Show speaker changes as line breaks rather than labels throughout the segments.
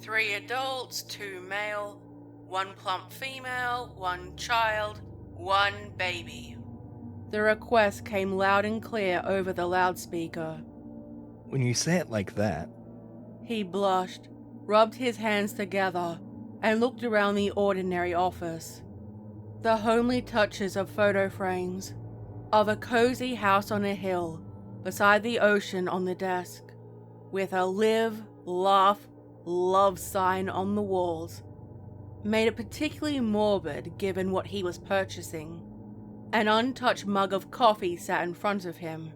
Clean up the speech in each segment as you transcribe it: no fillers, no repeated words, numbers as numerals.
3 adults, 2 male, 1 plump female, 1 child, 1 baby. The request came loud and clear over the loudspeaker.
When you say it like that...
He blushed, rubbed his hands together, and looked around the ordinary office. The homely touches of photo frames, of a cozy house on a hill, beside the ocean on the desk, with a live, laugh, love sign on the walls, made it particularly morbid given what he was purchasing. An untouched mug of coffee sat in front of him,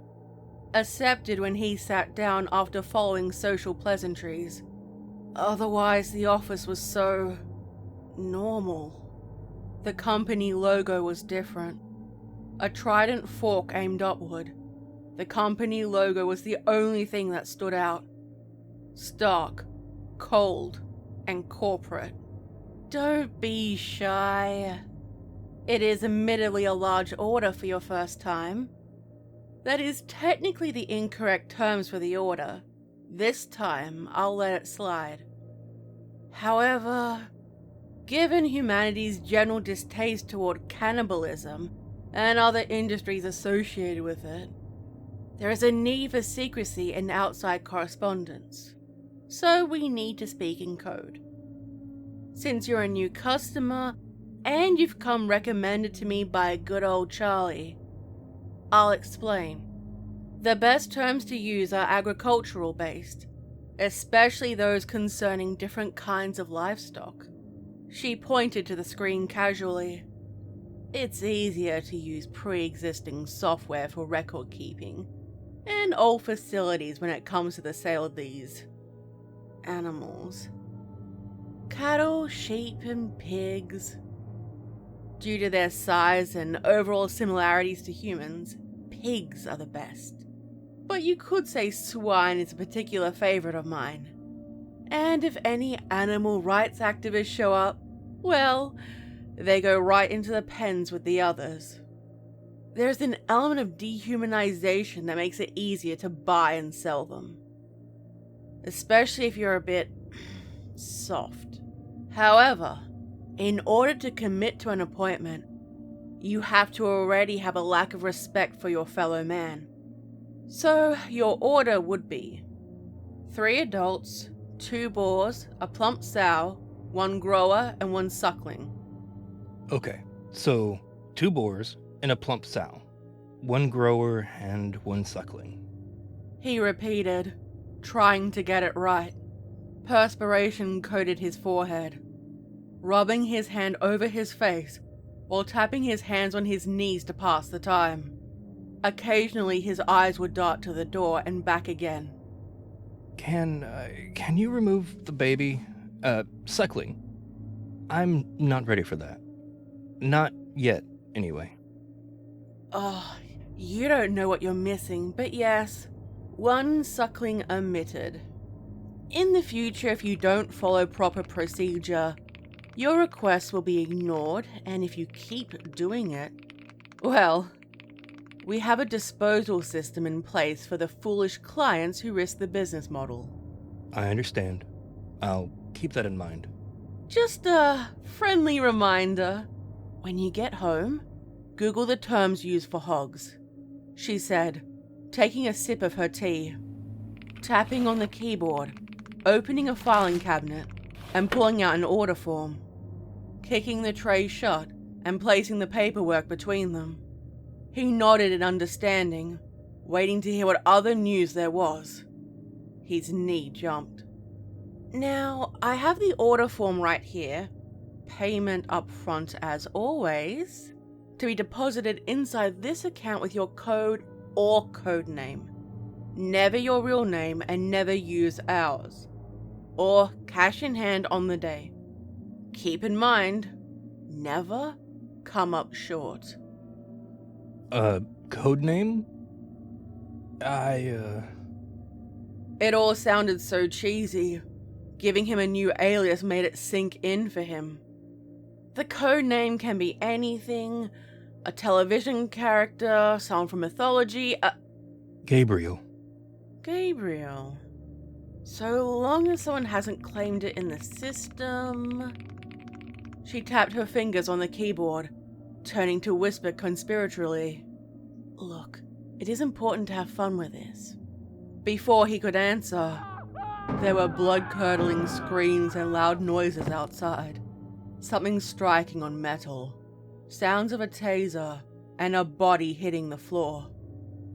accepted when he sat down after following social pleasantries. Otherwise, the office was so... normal. The company logo was different. A trident fork aimed upward. The company logo was the only thing that stood out. Stark, cold, and corporate. Don't be shy. It is admittedly a large order for your first time. That is technically the incorrect terms for the order. This time, I'll let it slide. However, given humanity's general distaste toward cannibalism and other industries associated with it, there is a need for secrecy in outside correspondence, so we need to speak in code. Since you're a new customer, and you've come recommended to me by good old Charlie, I'll explain. The best terms to use are agricultural based, especially those concerning different kinds of livestock. She pointed to the screen casually. It's easier to use pre-existing software for record keeping and old facilities when it comes to the sale of these animals. Cattle, sheep, and pigs. Due to their size and overall similarities to humans, pigs are the best. But you could say swine is a particular favorite of mine. And if any animal rights activists show up, well, they go right into the pens with the others. There's an element of dehumanization that makes it easier to buy and sell them. Especially if you're a bit soft. However, in order to commit to an appointment, you have to already have a lack of respect for your fellow man. So, your order would be 3 adults, 2 boars, a plump sow, 1 grower, and 1 suckling.
Okay, so 2 boars and a plump sow, 1 grower and 1 suckling.
He repeated, trying to get it right. Perspiration coated his forehead, rubbing his hand over his face while tapping his hands on his knees to pass the time. Occasionally his eyes would dart to the door and back again.
Can you remove the baby? Suckling. I'm not ready for that. Not yet, anyway.
Oh, you don't know what you're missing, but yes, 1 suckling omitted. In the future, if you don't follow proper procedure, your request will be ignored, and if you keep doing it, well, we have a disposal system in place for the foolish clients who risk the business model.
I understand. I'll keep that in mind.
Just a friendly reminder. When you get home, Google the terms used for hogs, she said, taking a sip of her tea, tapping on the keyboard, opening a filing cabinet, and pulling out an order form, kicking the tray shut and placing the paperwork between them. He nodded in understanding, waiting to hear what other news there was. His knee jumped. Now, I have the order form right here. Payment up front as always, to be deposited inside this account with your code or code name. Never your real name and never use ours. Or cash in hand on the day. Keep in mind, never come up short.
Code name?
It all sounded so cheesy. Giving him a new alias made it sink in for him. The code name can be anything, a television character, someone from mythology,
Gabriel.
Gabriel. So long as someone hasn't claimed it in the system. She tapped her fingers on the keyboard, turning to whisper conspiratorially, "Look, it is important to have fun with this." Before he could answer, there were blood-curdling screams and loud noises outside. Something striking on metal, sounds of a taser, and a body hitting the floor.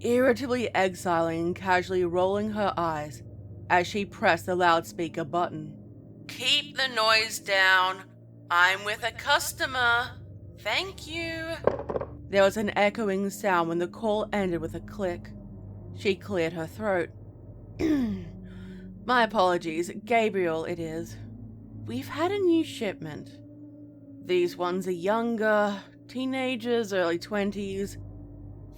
Irritably exiling and casually rolling her eyes as she pressed the loudspeaker button. "Keep the noise down. I'm with a customer. Thank you." There was an echoing sound when the call ended with a click. She cleared her throat. "My apologies, Gabriel it is. We've had a new shipment. These ones are younger, teenagers, early 20s.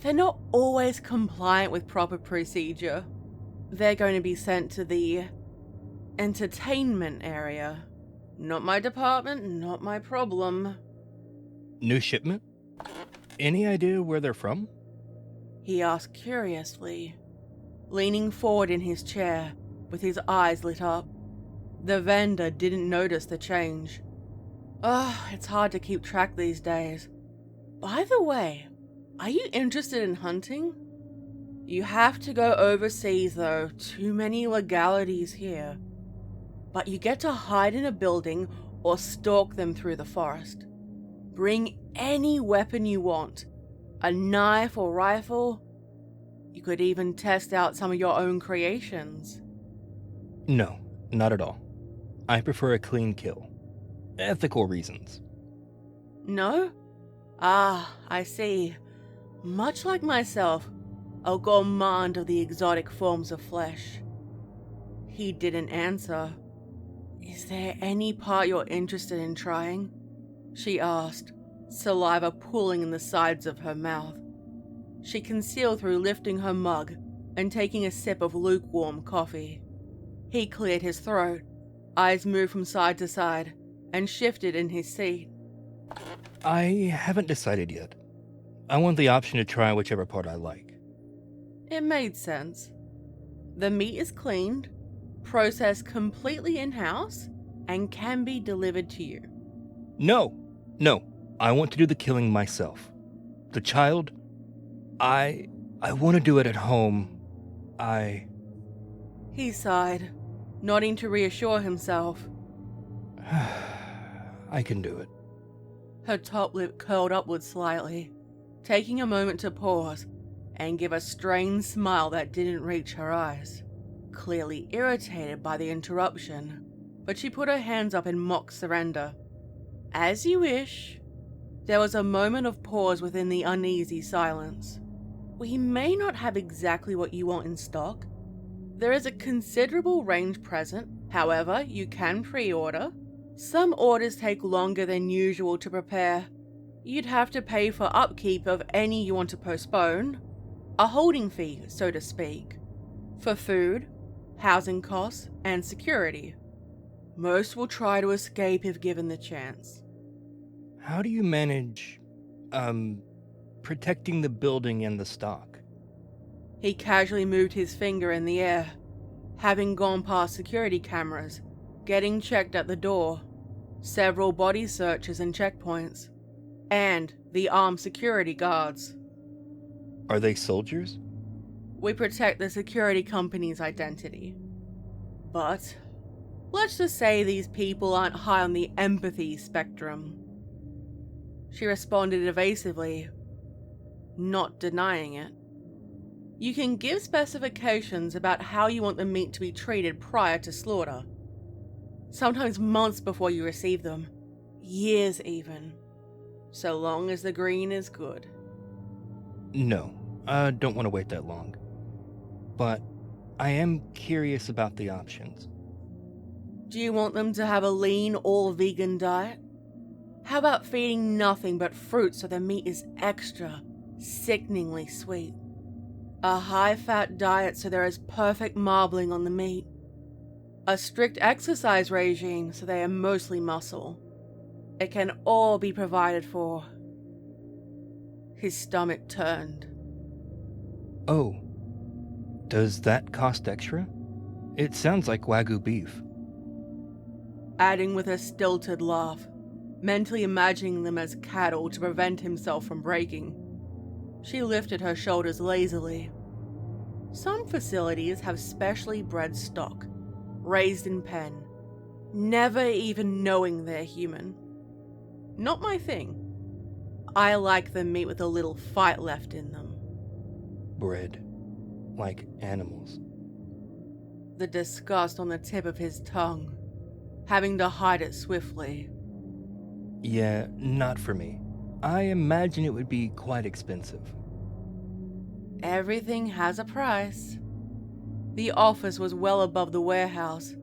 They're not always compliant with proper procedure. They're going to be sent to the entertainment area. Not my department, not my problem."
New shipment? Any idea where they're from?
He asked curiously, leaning forward in his chair with his eyes lit up. The vendor didn't notice the change. It's hard to keep track these days. By the way, are you interested in hunting? You have to go overseas though, too many legalities here. But you get to hide in a building or stalk them through the forest. Bring any weapon you want, a knife or rifle. You could even test out some of your own creations.
No, not at all. I prefer a clean kill. Ethical reasons.
No? I see. Much like myself, a gourmand of the exotic forms of flesh. He didn't answer. "Is there any part you're interested in trying?" she asked, saliva pooling in the sides of her mouth. She concealed through lifting her mug and taking a sip of lukewarm coffee. He cleared his throat, eyes moved from side to side, and shifted in his seat.
I haven't decided yet. I want the option to try whichever part I like.
It made sense. The meat is cleaned, processed completely in-house, and can be delivered to you.
No, I want to do the killing myself. The child, I want to do it at home.
He sighed, nodding to reassure himself.
I can do it.
Her top lip curled upward slightly, taking a moment to pause and give a strained smile that didn't reach her eyes. Clearly irritated by the interruption, but she put her hands up in mock surrender. "As you wish." There was a moment of pause within the uneasy silence. "We may not have exactly what you want in stock. There is a considerable range present, however, you can pre-order. Some orders take longer than usual to prepare. You'd have to pay for upkeep of any you want to postpone. A holding fee, so to speak. For food, housing costs, and security. Most will try to escape if given the chance."
How do you manage, protecting the building and the stock?
He casually moved his finger in the air, having gone past security cameras, getting checked at the door, several body searches and checkpoints, and the armed security guards.
Are they soldiers?
We protect the security company's identity. But let's just say these people aren't high on the empathy spectrum. She responded evasively, not denying it. You can give specifications about how you want the meat to be treated prior to slaughter. Sometimes months before you receive them. Years even. So long as the green is good.
No, I don't want to wait that long. But I am curious about the options.
Do you want them to have a lean, all-vegan diet? How about feeding nothing but fruit so the meat is extra, sickeningly sweet? A high-fat diet so there is perfect marbling on the meat. A strict exercise regime so they are mostly muscle. It can all be provided for. His stomach turned.
Oh, does that cost extra? It sounds like Wagyu beef.
Adding with a stilted laugh, mentally imagining them as cattle to prevent himself from breaking. She lifted her shoulders lazily. Some facilities have specially bred stock, raised in pen, never even knowing they're human. Not my thing. I like the meat with a little fight left in them.
Bred like animals.
The disgust on the tip of his tongue, having to hide it swiftly.
Yeah, not for me. I imagine it would be quite expensive.
Everything has a price. The office was well above the warehouse.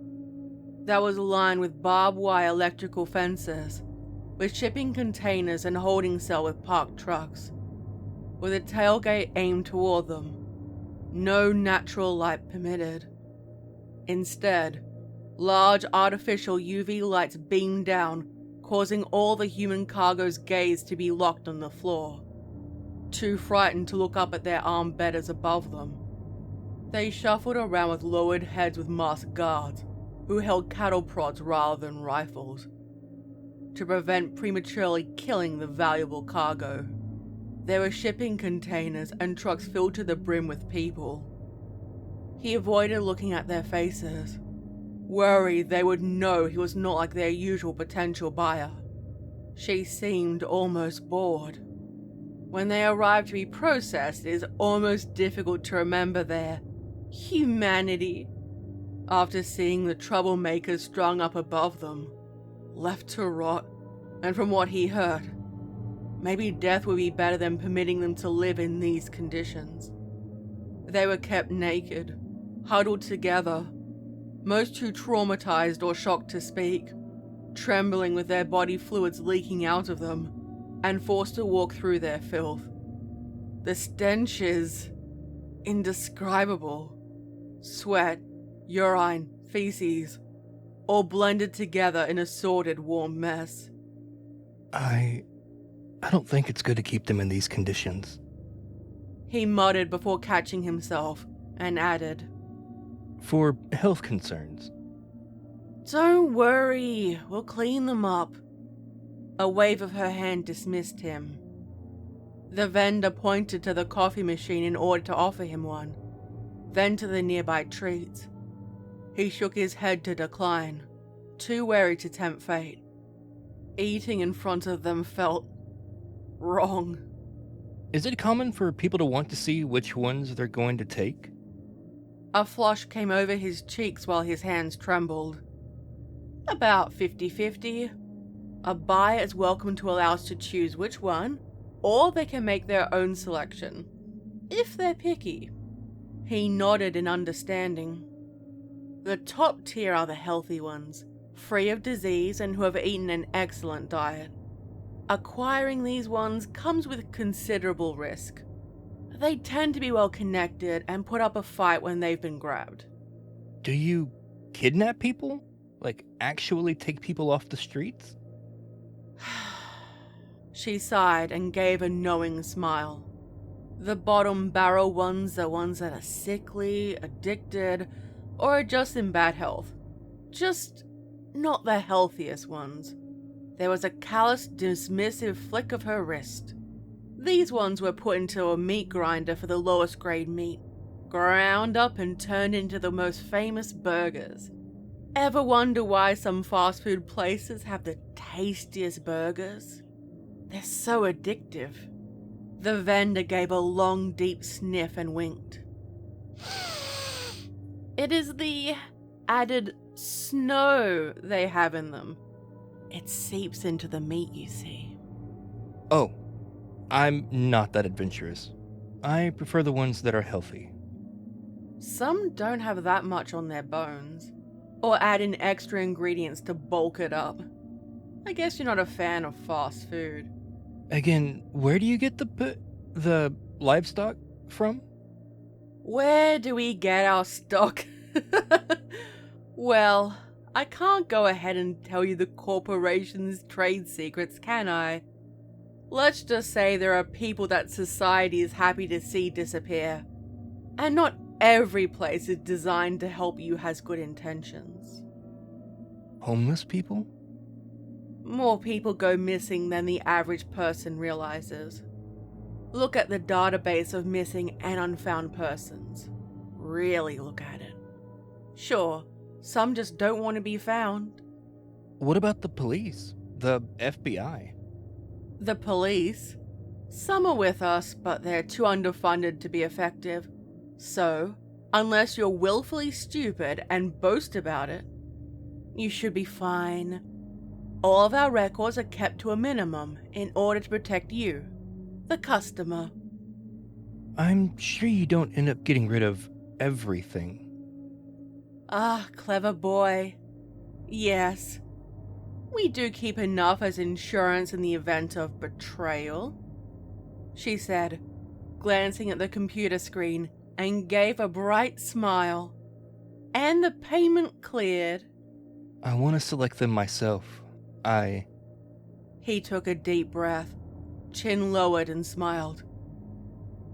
That was lined with barbed wire electrical fences, with shipping containers and holding cell with parked trucks. With a tailgate aimed toward them, no natural light permitted. Instead, large artificial UV lights beamed down, causing all the human cargo's gaze to be locked on the floor. Too frightened to look up at their armed betters above them, they shuffled around with lowered heads with masked guards, who held cattle prods rather than rifles, to prevent prematurely killing the valuable cargo. There were shipping containers and trucks filled to the brim with people. He avoided looking at their faces, worried they would know he was not like their usual potential buyer. She seemed almost bored. When they arrive to be processed, it is almost difficult to remember their humanity after seeing the troublemakers strung up above them, left to rot, and from what he heard, maybe death would be better than permitting them to live in these conditions. They were kept naked, huddled together, most too traumatized or shocked to speak, trembling with their body fluids leaking out of them, and forced to walk through their filth. The stench is indescribable. Sweat, urine, feces, all blended together in a sordid, warm mess.
I don't think it's good to keep them in these conditions.
He muttered before catching himself, and added,
For health concerns.
"Don't worry, we'll clean them up." A wave of her hand dismissed him. The vendor pointed to the coffee machine in order to offer him one, then to the nearby treats. He shook his head to decline, too wary to tempt fate. Eating in front of them felt wrong.
Is it common for people to want to see which ones they're going to take?
A flush came over his cheeks while his hands trembled. About 50-50. A buyer is welcome to allow us to choose which one, or they can make their own selection, if they're picky. He nodded in understanding. The top tier are the healthy ones, free of disease and who have eaten an excellent diet. Acquiring these ones comes with considerable risk. They tend to be well connected and put up a fight when they've been grabbed.
Do you kidnap people? Like, actually take people off the streets?
She sighed and gave a knowing smile. The bottom barrel ones are ones that are sickly, addicted, or are just in bad health. Just not the healthiest ones. There was a callous, dismissive flick of her wrist. These ones were put into a meat grinder for the lowest grade meat, ground up and turned into the most famous burgers. Ever wonder why some fast food places have the tastiest burgers? They're so addictive. The vendor gave a long, deep sniff and winked. It is the added snow they have in them. It seeps into the meat, you see.
Oh, I'm not that adventurous. I prefer the ones that are healthy.
Some don't have that much on their bones, or add in extra ingredients to bulk it up. I guess you're not a fan of fast food.
Again, where do you get the livestock from?
Where do we get our stock? Well, I can't go ahead and tell you the corporation's trade secrets, can I? Let's just say there are people that society is happy to see disappear. And not Every place is designed to help you has good intentions.
Homeless people?
More people go missing than the average person realizes. Look at the database of missing and unfound persons. Really look at it. Sure, some just don't want to be found.
What about the police? The FBI?
The police? Some are with us, but they're too underfunded to be effective. So, unless you're willfully stupid and boast about it, you should be fine. All of our records are kept to a minimum in order to protect you, the customer.
I'm sure you don't end up getting rid of everything.
Ah, clever boy. Yes. We do keep enough as insurance in the event of betrayal, she said, glancing at the computer screen, and gave a bright smile. And the payment cleared.
I want to select them myself.
He took a deep breath, chin lowered, and smiled,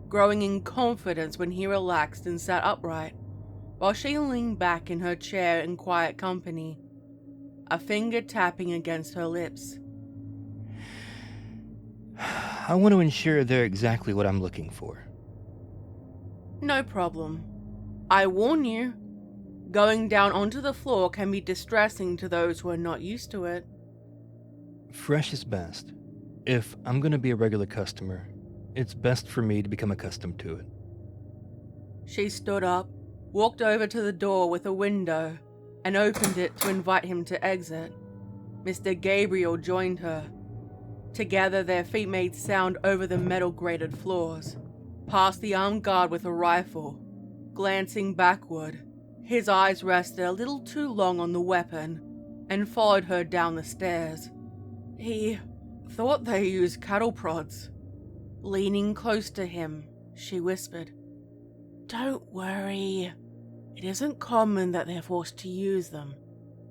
growing in confidence when he relaxed and sat upright, while she leaned back in her chair in quiet company, a finger tapping against her lips.
I want to ensure they're exactly what I'm looking for.
No problem. I warn you, going down onto the floor can be distressing to those who are not used to it.
Fresh is best. If I'm going to be a regular customer, it's best for me to become accustomed to it.
She stood up, walked over to the door with a window, and opened it to invite him to exit. Mr. Gabriel joined her. Together their feet made sound over the metal-grated floors, past the armed guard with a rifle. Glancing backward, his eyes rested a little too long on the weapon, and followed her down the stairs. He thought they used cattle prods. Leaning close to him, she whispered, "Don't worry. It isn't common that they're forced to use them.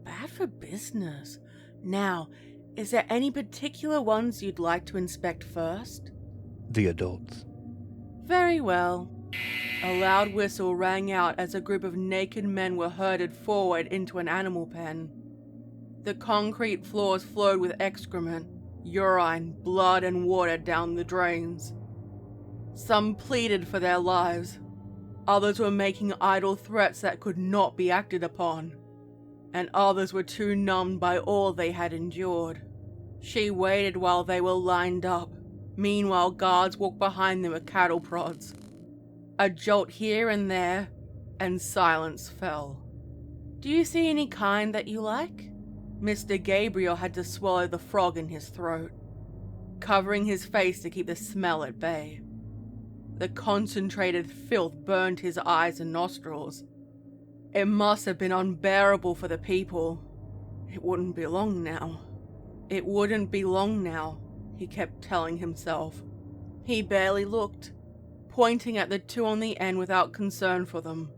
Bad for business. Now, is there any particular ones you'd like to inspect first?"
The adults.
Very well. A loud whistle rang out as a group of naked men were herded forward into an animal pen. The concrete floors flowed with excrement, urine, blood, and water down the drains. Some pleaded for their lives. Others were making idle threats that could not be acted upon. And others were too numbed by all they had endured. She waited while they were lined up. Meanwhile, guards walked behind them with cattle prods. A jolt here and there, and silence fell. "Do you see any kind that you like?" Mr. Gabriel had to swallow the frog in his throat, covering his face to keep the smell at bay. The concentrated filth burned his eyes and nostrils. It must have been unbearable for the people. It wouldn't be long now. It wouldn't be long now, he kept telling himself. He barely looked, pointing at the two on the end without concern for them.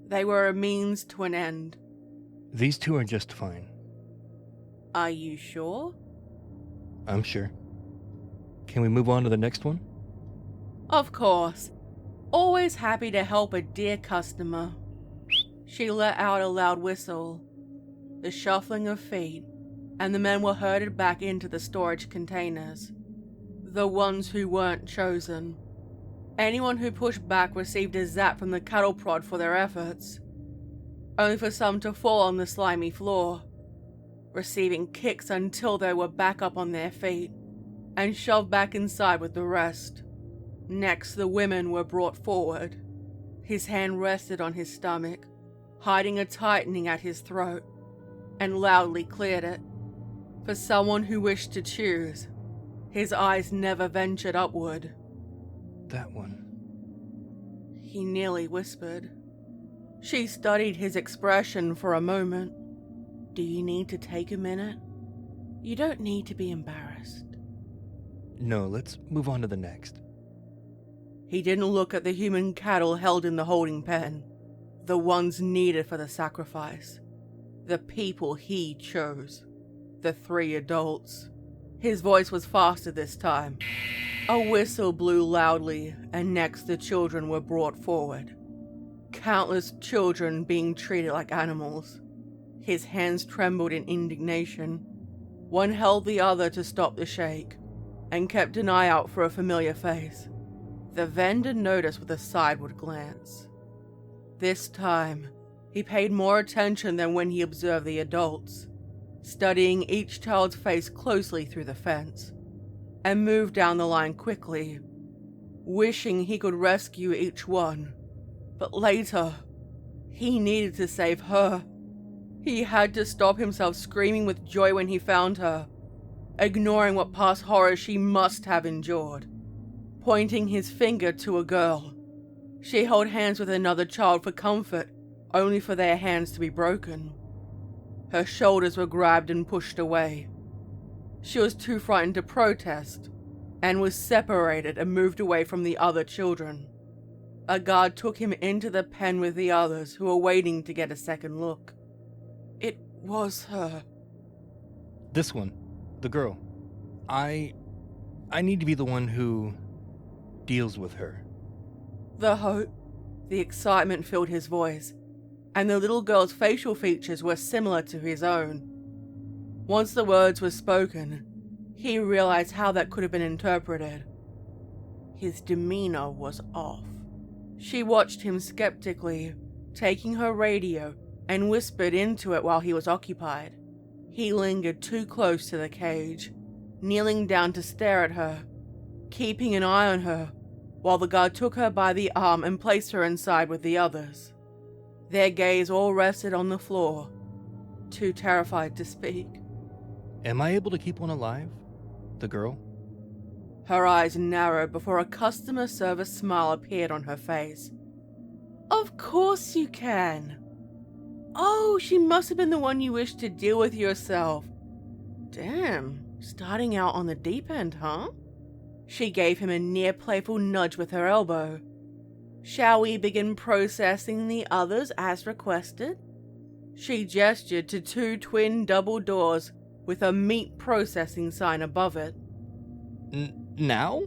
They were a means to an end.
These two are just fine.
Are you sure?
I'm sure. Can we move on to the next one?
Of course. Always happy to help a dear customer. She let out a loud whistle. The shuffling of feet, and the men were herded back into the storage containers. The ones who weren't chosen. Anyone who pushed back received a zap from the cattle prod for their efforts, only for some to fall on the slimy floor, receiving kicks until they were back up on their feet, and shoved back inside with the rest. Next, the women were brought forward. His hand rested on his stomach, hiding a tightening at his throat, and loudly cleared it. For someone who wished to choose, his eyes never ventured upward.
That one.
He nearly whispered. She studied his expression for a moment. Do you need to take a minute? You don't need to be embarrassed.
No, let's move on to the next.
He didn't look at the human cattle held in the holding pen, the ones needed for the sacrifice, the people he chose, the 3 adults. His voice was faster this time. A whistle blew loudly, and next the children were brought forward. countless children being treated like animals. His hands trembled in indignation. One held the other to stop the shake, and kept an eye out for a familiar face. The vendor noticed with a sideward glance. This time, he paid more attention than when he observed the adults, studying each child's face closely through the fence, and moved down the line quickly, wishing he could rescue each one. But later, he needed to save her. He had to stop himself screaming with joy when he found her, ignoring what past horrors she must have endured. Pointing his finger to a girl, she held hands with another child for comfort, only for their hands to be broken. Her shoulders were grabbed and pushed away. She was too frightened to protest, and was separated and moved away from the other children. A guard took him into the pen with the others who were waiting to get a second look. It was her.
This one, the girl. I need to be the one who deals with her.
The hope, the excitement filled his voice, and the little girl's facial features were similar to his own. Once the words were spoken, he realized how that could have been interpreted. His demeanor was off. She watched him skeptically, taking her radio, and whispered into it while he was occupied. He lingered too close to the cage, kneeling down to stare at her, keeping an eye on her, while the guard took her by the arm and placed her inside with the others. Their gaze all rested on the floor, too terrified to speak.
Am I able to keep one alive? The girl?
Her eyes narrowed before a customer service smile appeared on her face. Of course you can. Oh, she must have been the one you wished to deal with yourself. Damn, starting out on the deep end, huh? She gave him a near playful nudge with her elbow. Shall we begin processing the others as requested? She gestured to two twin double doors with a meat processing sign above it.
Now?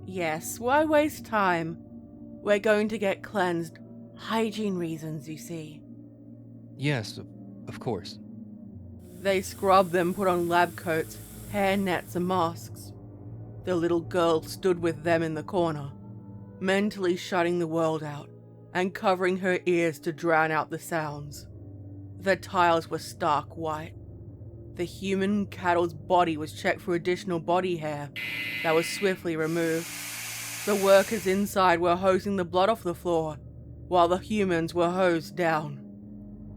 Yes, why waste time? We're going to get cleansed. Hygiene reasons, you see.
Yes, of course.
They scrubbed them, put on lab coats, hair nets and masks. The little girl stood with them in the corner, mentally shutting the world out and covering her ears to drown out the sounds. The tiles were stark white. The human cattle's body was checked for additional body hair that was swiftly removed. The workers inside were hosing the blood off the floor, while the humans were hosed down.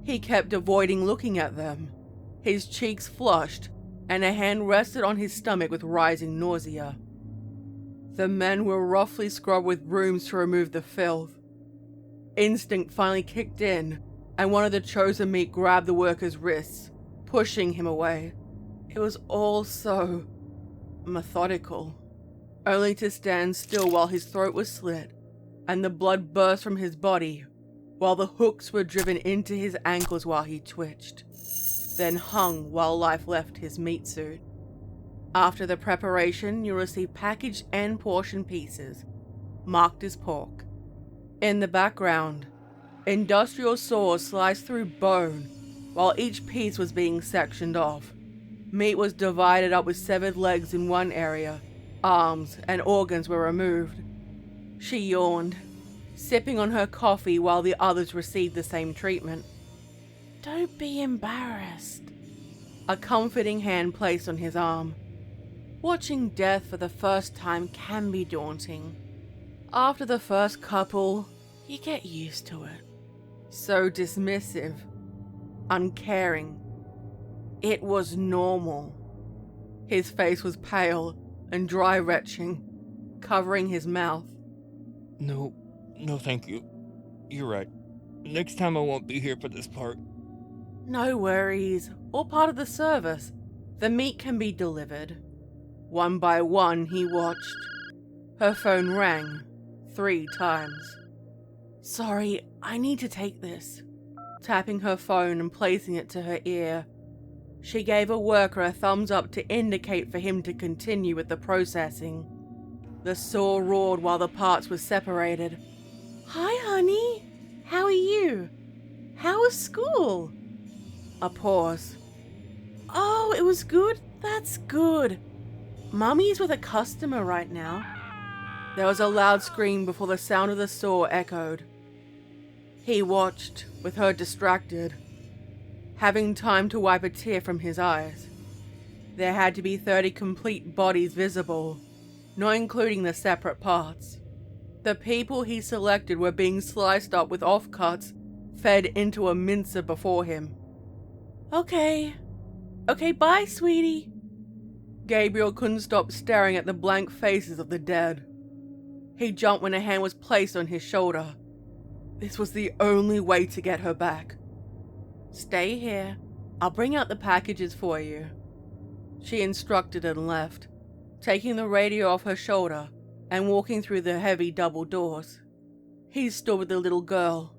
He kept avoiding looking at them. His cheeks flushed, and a hand rested on his stomach with rising nausea. The men were roughly scrubbed with brooms to remove the filth. Instinct finally kicked in, and one of the chosen meat grabbed the worker's wrists, pushing him away. It was all so methodical, only to stand still while his throat was slit, and the blood burst from his body, while the hooks were driven into his ankles while he twitched, then hung while life left his meat suit. After the preparation, you'll receive packaged and portion pieces, marked as pork. In the background, industrial saws sliced through bone, while each piece was being sectioned off. Meat was divided up with severed legs in one area, arms and organs were removed. She yawned, sipping on her coffee while the others received the same treatment. Don't be embarrassed. A comforting hand placed on his arm. Watching death for the first time can be daunting. After the first couple, you get used to it. So dismissive, uncaring. It was normal. His face was pale and dry retching, covering his mouth.
No, thank you. You're right. Next time I won't be here for this part.
No worries. All part of the service. The meat can be delivered. One by one, he watched. Her phone rang 3 times. Sorry, I need to take this. Tapping her phone and placing it to her ear. She gave a worker a thumbs up to indicate for him to continue with the processing. The saw roared while the parts were separated. Hi, honey. How are you? How was school? A pause. Oh, it was good? That's good. Mummy's with a customer right now. There was a loud scream before the sound of the saw echoed. He watched, with her distracted, having time to wipe a tear from his eyes. There had to be 30 complete bodies visible, not including the separate parts. The people he selected were being sliced up with offcuts fed into a mincer before him. Okay, bye, sweetie. Gabriel couldn't stop staring at the blank faces of the dead. He jumped when a hand was placed on his shoulder. This was the only way to get her back. Stay here. I'll bring out the packages for you. She instructed and left, taking the radio off her shoulder and walking through the heavy double doors. He stood with the little girl.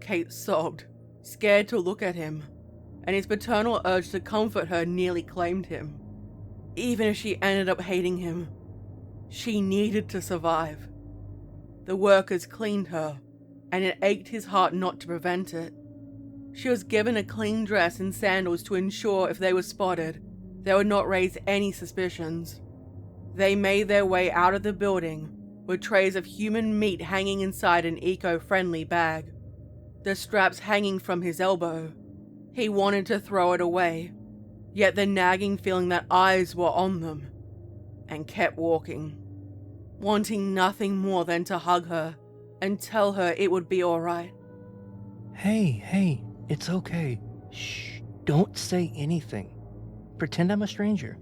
Kate sobbed, scared to look at him, and his paternal urge to comfort her nearly claimed him. Even if she ended up hating him, she needed to survive. The workers cleaned her, and it ached his heart not to prevent it. She was given a clean dress and sandals to ensure if they were spotted, they would not raise any suspicions. They made their way out of the building with trays of human meat hanging inside an eco-friendly bag, the straps hanging from his elbow. He wanted to throw it away, yet the nagging feeling that eyes were on them, and kept walking, wanting nothing more than to hug her and tell her it would be alright.
Hey, it's okay. Shh, don't say anything. Pretend I'm a stranger.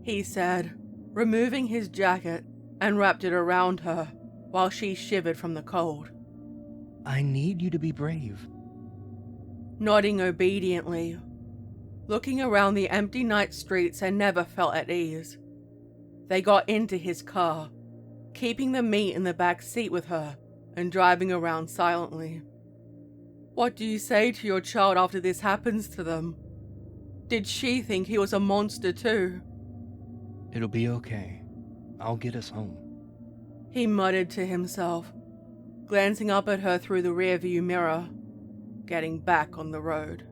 He said, removing his jacket and wrapped it around her while she shivered from the cold.
I need you to be brave.
Nodding obediently, looking around the empty night streets and never felt at ease. They got into his car, keeping the meat in the back seat with her and driving around silently. What do you say to your child after this happens to them? Did she think he was a monster too?
It'll be okay. I'll get us home.
He muttered to himself, glancing up at her through the rearview mirror, getting back on the road.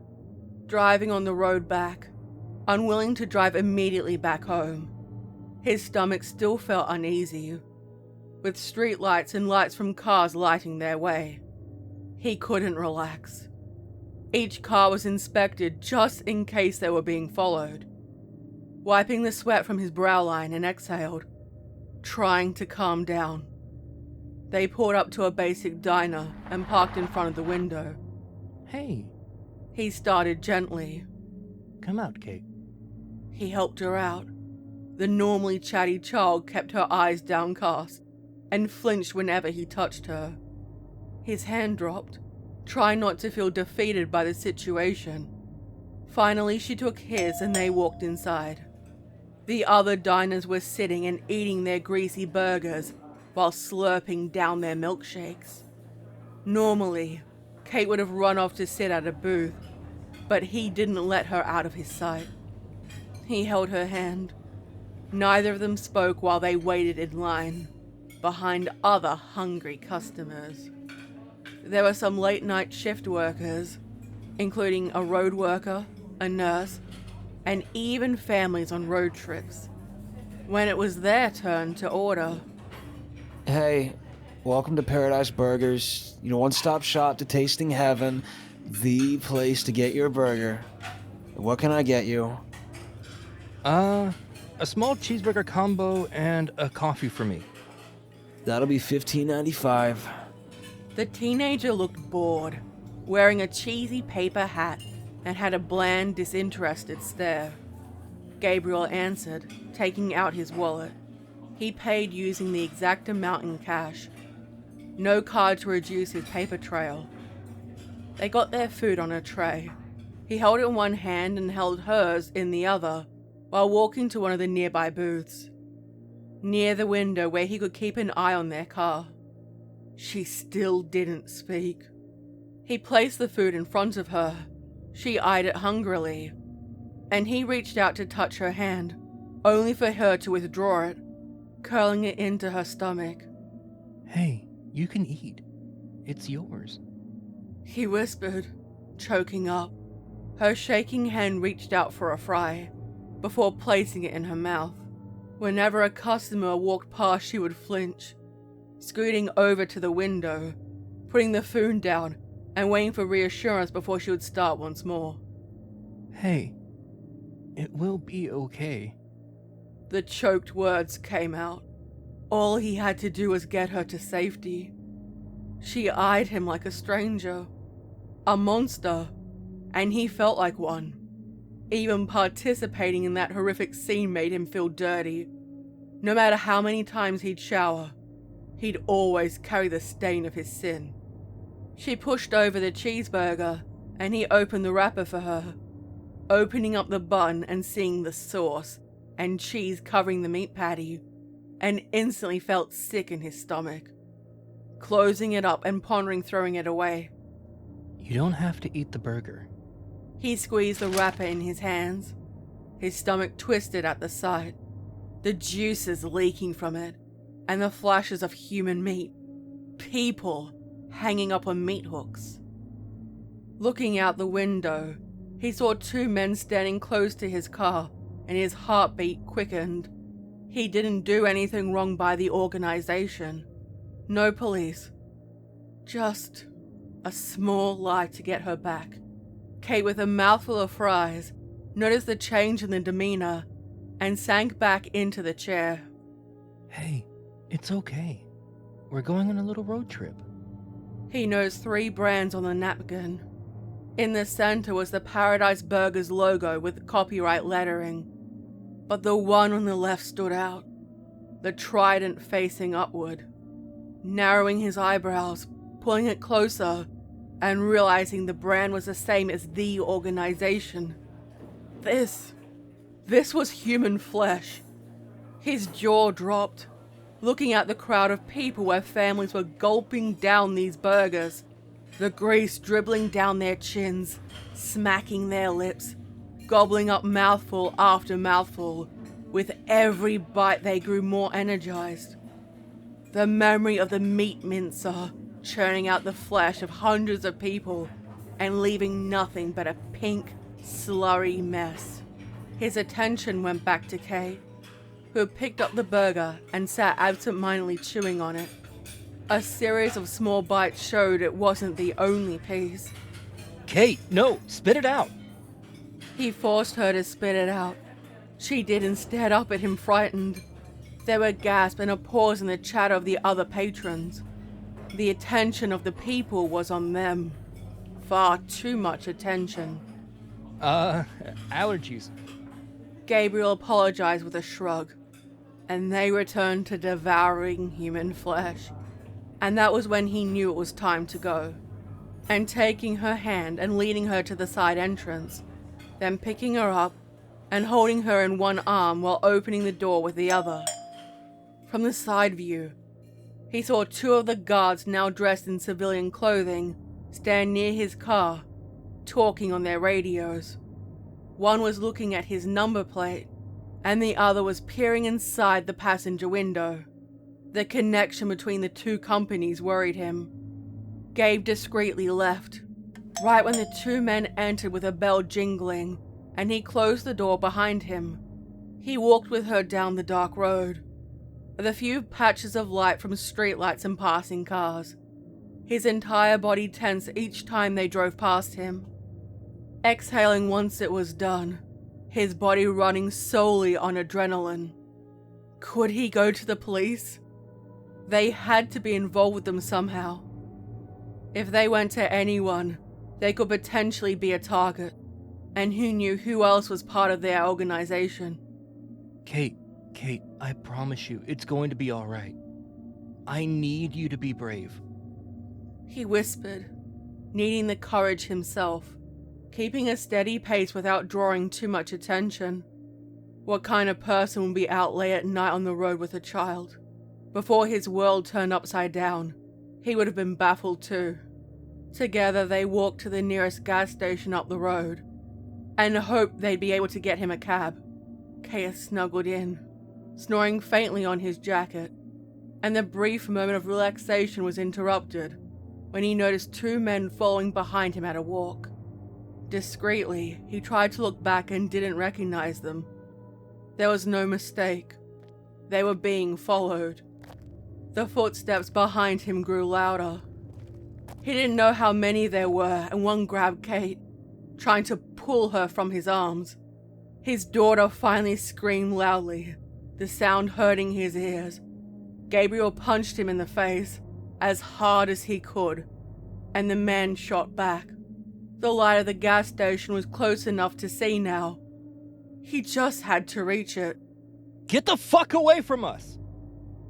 Driving on the road back, unwilling to drive immediately back home. His stomach still felt uneasy, with street lights and lights from cars lighting their way. He couldn't relax. Each car was inspected just in case they were being followed. Wiping the sweat from his brow line and exhaled, trying to calm down. They pulled up to a basic diner and parked in front of the window.
Hey.
He started gently.
Come out, Kate.
He helped her out. The normally chatty child kept her eyes downcast and flinched whenever he touched her. His hand dropped, trying not to feel defeated by the situation. Finally, she took his and they walked inside. The other diners were sitting and eating their greasy burgers while slurping down their milkshakes. Normally, Kate would have run off to sit at a booth, but he didn't let her out of his sight. He held her hand. Neither of them spoke while they waited in line, behind other hungry customers. There were some late-night shift workers, including a road worker, a nurse, and even families on road trips. When it was their turn to order.
Hey, welcome to Paradise Burgers. One-stop shop to tasting heaven. The place to get your burger. What can I get you?
A small cheeseburger combo and a coffee for me.
That'll be $15.95.
The teenager looked bored, wearing a cheesy paper hat and had a bland, disinterested stare. Gabriel answered, taking out his wallet. He paid using the exact amount in cash. No card to reduce his paper trail. They got their food on a tray. He held it in one hand and held hers in the other, while walking to one of the nearby booths, near the window where he could keep an eye on their car. She still didn't speak. He placed the food in front of her. She eyed it hungrily, and he reached out to touch her hand, only for her to withdraw it, curling it into her stomach.
Hey, you can eat. It's yours.
He whispered, choking up. Her shaking hand reached out for a fry, before placing it in her mouth. Whenever a customer walked past, she would flinch, scooting over to the window, putting the food down, and waiting for reassurance before she would start once more.
Hey, it will be okay.
The choked words came out. All he had to do was get her to safety. She eyed him like a stranger, a monster, and he felt like one. Even participating in that horrific scene made him feel dirty. No matter how many times he'd shower, he'd always carry the stain of his sin. She pushed over the cheeseburger, and he opened the wrapper for her, opening up the bun and seeing the sauce and cheese covering the meat patty, and instantly felt sick in his stomach, closing it up and pondering throwing it away.
You don't have to eat the burger.
He squeezed the wrapper in his hands. His stomach twisted at the sight, the juices leaking from it, and the flashes of human meat, people hanging up on meat hooks. Looking out the window, he saw two men standing close to his car, and his heartbeat quickened. He didn't do anything wrong by the organization. No police. Just a small lie to get her back. Kate, with a mouthful of fries, noticed the change in the demeanor and sank back into the chair.
Hey, it's okay. We're going on a little road trip.
He noticed 3 brands on the napkin. In the center was the Paradise Burgers logo with copyright lettering, but the one on the left stood out, the trident facing upward. Narrowing his eyebrows, pulling it closer, and realizing the brand was the same as the organization. This was human flesh. His jaw dropped, looking at the crowd of people where families were gulping down these burgers, the grease dribbling down their chins, smacking their lips, gobbling up mouthful after mouthful. With every bite they grew more energized. The memory of the meat mincer churning out the flesh of hundreds of people and leaving nothing but a pink, slurry mess. His attention went back to Kate, who picked up the burger and sat absent-mindedly chewing on it. A series of small bites showed it wasn't the only piece.
Kate, no, spit it out.
He forced her to spit it out. She did and stared up at him frightened. There were gasps and a pause in the chatter of the other patrons. The attention of the people was on them. Far too much attention.
Allergies.
Gabriel apologized with a shrug, and they returned to devouring human flesh. And that was when he knew it was time to go. And taking her hand and leading her to the side entrance, then picking her up and holding her in one arm while opening the door with the other. From the side view, he saw 2 of the guards, now dressed in civilian clothing, stand near his car, talking on their radios. One was looking at his number plate, and the other was peering inside the passenger window. The connection between the 2 companies worried him. Gabe discreetly left, right when the 2 men entered with a bell jingling, and he closed the door behind him. He walked with her down the dark road, with a few patches of light from streetlights and passing cars, his entire body tense each time they drove past him. Exhaling once it was done, his body running solely on adrenaline. Could he go to the police? They had to be involved with them somehow. If they went to anyone, they could potentially be a target, and who knew who else was part of their organization.
Kate, I promise you, it's going to be all right. I need you to be brave.
He whispered, needing the courage himself, keeping a steady pace without drawing too much attention. What kind of person would be out late at night on the road with a child? Before his world turned upside down, he would have been baffled too. Together they walked to the nearest gas station up the road, and hoped they'd be able to get him a cab. Kate snuggled in, snoring faintly on his jacket, and the brief moment of relaxation was interrupted when he noticed two men following behind him at a walk. Discreetly, he tried to look back and didn't recognize them. There was no mistake. They were being followed. The footsteps behind him grew louder. He didn't know how many there were, and one grabbed Kate, trying to pull her from his arms. His daughter finally screamed loudly, the sound hurting his ears. Gabriel punched him in the face as hard as he could, and the man shot back. The light of the gas station was close enough to see now. He just had to reach it.
Get the fuck away from us!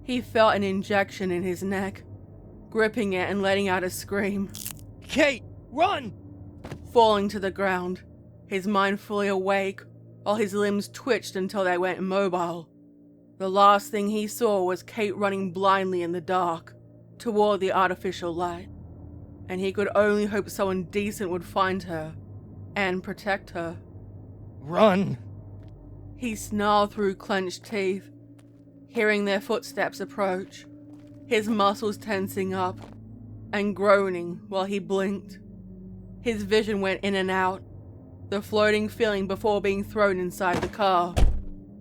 He felt an injection in his neck, gripping it and letting out a scream.
Kate, run!
Falling to the ground, his mind fully awake, while his limbs twitched until they went immobile. The last thing he saw was Kate running blindly in the dark, toward the artificial light, and he could only hope someone decent would find her and protect her.
Run!
He snarled through clenched teeth, hearing their footsteps approach, his muscles tensing up and groaning while he blinked. His vision went in and out, the floating feeling before being thrown inside the car,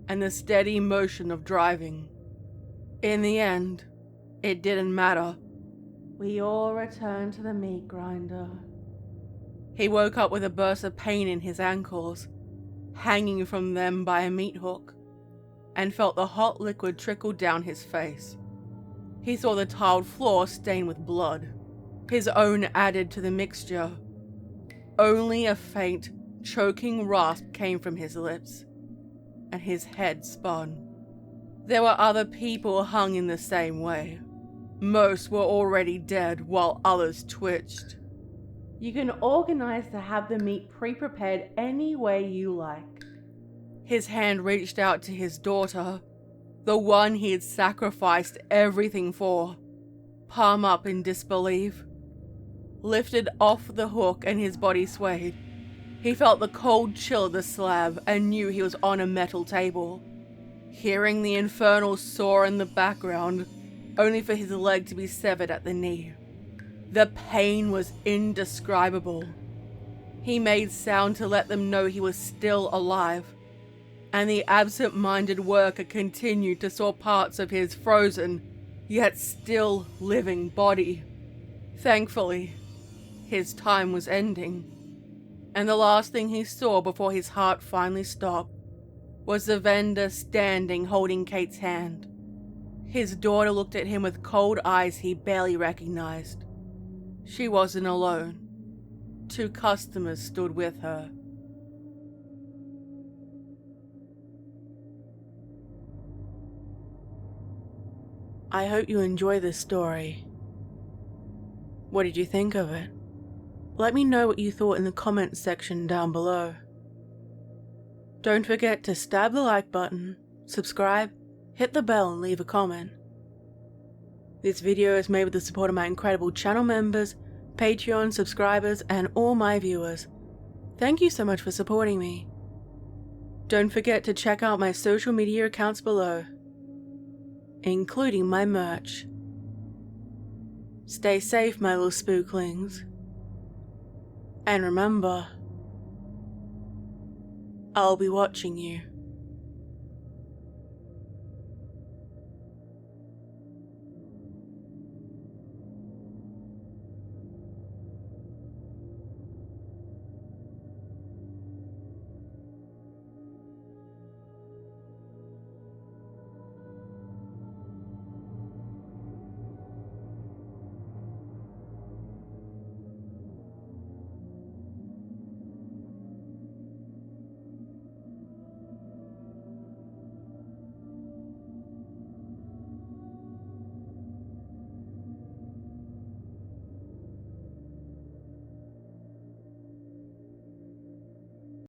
and the steady motion of driving. In the end, it didn't matter. We all returned to the meat grinder. He woke up with a burst of pain in his ankles, hanging from them by a meat hook, and felt the hot liquid trickle down his face. He saw the tiled floor stained with blood, his own added to the mixture. Only a faint, choking rasp came from his lips, and his head spun. There were other people hung in the same way. Most were already dead, while others twitched. You can organize to have the meat pre-prepared any way you like. His hand reached out to his daughter, the one he had sacrificed everything for, palm up in disbelief. Lifted off the hook and his body swayed. He felt the cold chill of the slab and knew he was on a metal table. Hearing the infernal saw in the background, only for his leg to be severed at the knee. The pain was indescribable. He made sound to let them know he was still alive, and the absent-minded worker continued to saw parts of his frozen, yet still living body. Thankfully, his time was ending, and the last thing he saw before his heart finally stopped was the vendor standing holding Kate's hand. His daughter looked at him with cold eyes he barely recognized. She wasn't alone. 2 customers stood with her. I hope you enjoy this story. What did you think of it? Let me know what you thought in the comments section down below. Don't forget to stab the like button, subscribe, hit the bell and leave a comment. This video is made with the support of my incredible channel members, Patreon subscribers, and all my viewers. Thank you so much for supporting me. Don't forget to check out my social media accounts below, including my merch. Stay safe, my little spooklings. And remember, I'll be watching you.